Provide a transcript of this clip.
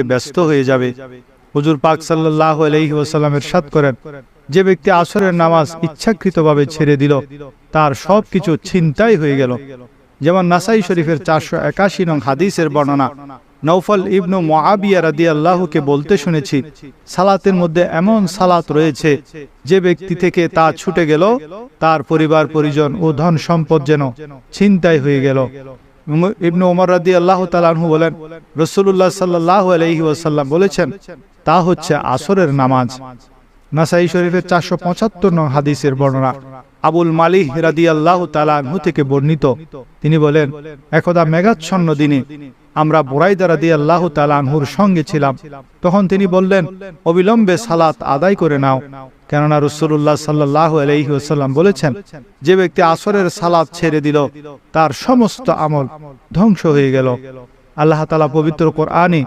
ব্যস্ত হয়ে যাবে। হুজুর পাক সাল্লাল্লাহু আলাইহি ওয়াসাল্লাম ইরশাদ করেন, যে ব্যক্তি আসরের নামাজ ইচ্ছাকৃতভাবে ছেড়ে দিল তার সবকিছু ছিনতাই হয়ে গেল। যেমন নাসাই শরীফের 481 নং হাদিসের বর্ণনা, নওফল ইবনু মুআবিয়া রাদিয়াল্লাহুকে বলতে শুনেছি, সালাতের মধ্যে এমন সালাত রয়েছে যে ব্যক্তি থেকে তা ছুটে গেল তার পরিবার পরিজন ও ধন সম্পদ যেন ছিনতাই হয়ে গেল। ইবনু ওমর রাদিয়াল্লাহু তাআলা আনহু বলেন, রাসূলুল্লাহ সাল্লাল্লাহু আলাইহি ওয়াসাল্লাম বলেছেন, তা হচ্ছে আসরের নামাজ। নাসাই শরীফের 475 নং হাদিসের বর্ণনা, আবুল মালিহ রাদিয়াল্লাহু তাআলা আনহু থেকে বর্ণিত, তিনি বলেন, একদা মেঘাচ্ছন্ন দিনে আমরা বুরাইদা রাদিয়াল্লাহু তাআলা আনহুর সঙ্গে ছিলাম। তখন তিনি বললেন, অবিলম্বে সালাত আদায় করে নাও, কেননা রাসূলুল্লাহ সাল্লাল্লাহু আলাইহি ওয়াসাল্লাম বলেছেন, যে ব্যক্তি আসরের সালাত ছেড়ে দিল তার সমস্ত আমল ধ্বংস হয়ে গেল। আল্লাহ তাআলা পবিত্র কোরআনে